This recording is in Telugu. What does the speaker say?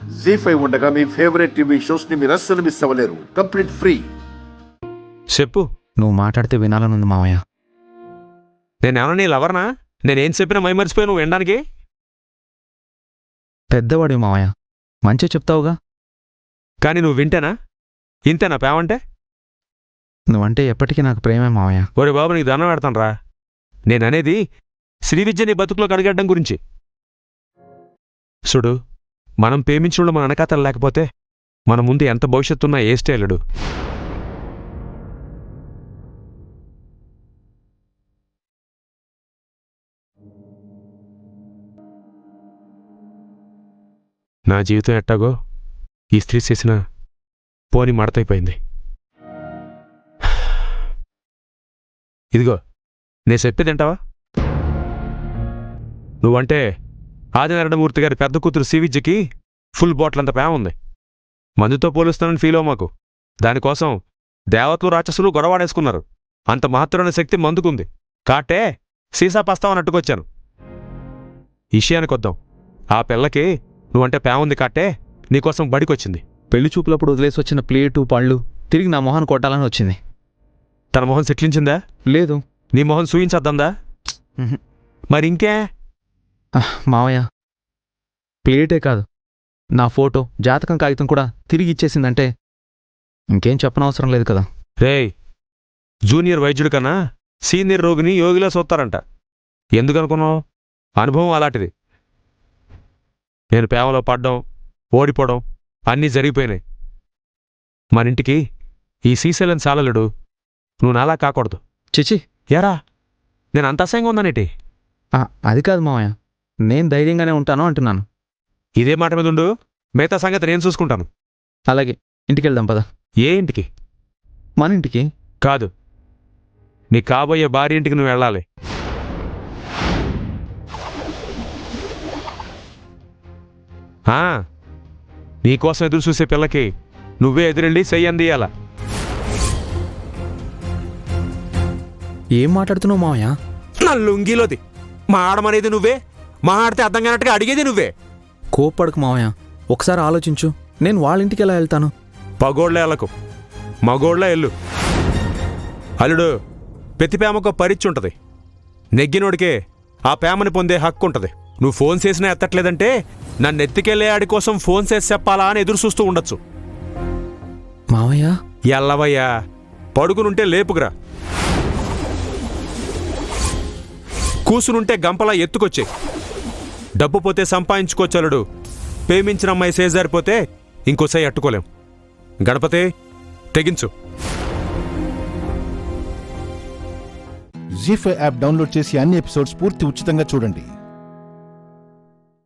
జీ5 ఉండగా మీ ఫేవరెట్ టీవీ షోస్ ని మీరు అస్సలు మిస్ అవ్వలేరు. Complete free. చెప్పు. నువ్వు మాట్లాడితే వినాలనుంది మావయ్య. నేనేమన్నా నీ లవర్నా? నేనేం చెప్పినా మైమరిచిపోయి నువ్వు వినడానికి? పెద్దవాడి మావయ్య, మంచిగా చెప్తావుగా. కానీ నువ్వు వింటేనా? ఇంతేనా పేమంటే? నువ్వంటే ఎప్పటికీ నాకు ప్రేమే మావయ్య. ఒరే బాబు, నీకు దండం పెడతాను రా. నేననేది శ్రీ విద్య నీ బతుకులో కడిగడ్డం గురించి. చూడు, మనం ప్రేమించడంలో మన అనకాతలు లేకపోతే మన ముందు ఎంత భవిష్యత్తున్నా ఏ స్టైలుడు. నా జీవితం ఎట్టాగో ఈ స్త్రీ చేసిన పోని మడతైపోయింది. ఇదిగో నేను చెప్పేది ఏంటావా? నువ్వంటే ఆదినారాయణమూర్తి గారి పెద్ద కూతురు శ్రీ విద్యకి ఫుల్ బాటిల్ అంత ప్రేమ ఉంది. మందుతో పోలుస్తానని ఫీల్ అవ్వమాకు. దానికోసం దేవతలు రాక్షసులు గొడవాడేసుకున్నారు. అంత మహత్తరమైన శక్తి మందుకుంది. కాటే సీసా పస్తావని అట్టుకొచ్చాను. విషయానికొద్దాం. ఆ పిల్లకి నువ్వంటే ప్రేమ ఉంది కాటే నీకోసం బడికొచ్చింది. పెళ్లి చూపులప్పుడు వదిలేసి వచ్చిన ప్లేటు పళ్ళు తిరిగి నా మొహాన్ని కొట్టాలని వచ్చింది. తన మొహం సెట్లించిందా? లేదు. నీ మొహం సూయించద్దందా? మరి ఇంకే? మావయ్య, ప్లేటే కాదు, నా ఫోటో జాతకం కాగితం కూడా తిరిగి ఇచ్చేసిందంటే ఇంకేం చెప్పనవసరం లేదు కదా. రేయ్, జూనియర్ వైద్యుడి కన్నా సీనియర్ రోగిని యోగిలా చూస్తారంట. ఎందుకనుకున్నావు? అనుభవం అలాంటిది. నేను ప్రేమలో పడ్డం, ఓడిపోవడం అన్నీ జరిగిపోయినాయి. మనింటికి ఈ శ్రీశైలం సాలలుడు. నువ్వు నాలా కాకూడదు. చిచి, యారా, నేను అంత అసహ్యంగా ఉందనేటి? అది కాదు మావయ్య, నేను ధైర్యంగానే ఉంటాను అంటున్నాను. ఇదే మాట మీద ఉండు. మిగతా సంగతి నేను చూసుకుంటాను. అలాగే, ఇంటికెళ్దాం పద. ఏ ఇంటికి? మన ఇంటికి కాదు, నీ కాబోయే భార్య ఇంటికి నువ్వు వెళ్ళాలి. నీకోసం ఎదురు చూసే పిల్లకి నువ్వే ఎదురెళ్ళి చెయ్యి అందియాల. ఏం మాట్లాడుతున్నావు మావయ్య? నా లుంగిలోది మాడమనేది నువ్వే, మాడితే అర్థం కానట్టుగా అడిగేది నువ్వే. కోప్పడకు మావయ్య, ఒకసారి ఆలోచించు. నేను వాళ్ళ ఇంటికి ఎలా వెళ్తాను? పగోళ్ళ ఎలకు మగోళ్ళ ఎల్లు. అల్లుడు, ప్రతి ప్రేమకు పరీక్ష ఉంటుంది. నెగ్గినోడికే ఆ ప్రేమని పొందే హక్కు ఉంటుంది. నువ్వు ఫోన్ చేసినా ఎత్తట్లేదంటే నన్ను ఎత్తికెళ్లే ఆడి కోసం ఫోన్ చేసి చెప్పాలా అని ఎదురు చూస్తూ ఉండొచ్చు. మావయ్య, ఎల్లవయ్యా, పడుకునుంటే లేపుకురా, కూసునుంటే గంపలా ఎత్తుకొచ్చే. డబ్బు పోతే సంపాదించుకోవచ్చలుడు. ప్రేమించిన అమ్మాయి సేజారిపోతే ఇంకోసారి అట్టుకోలేం. గణపతే, తెగించు. జీ5 యాప్ డౌన్లోడ్ చేసి అన్ని ఎపిసోడ్స్ పూర్తి ఉచితంగా చూడండి.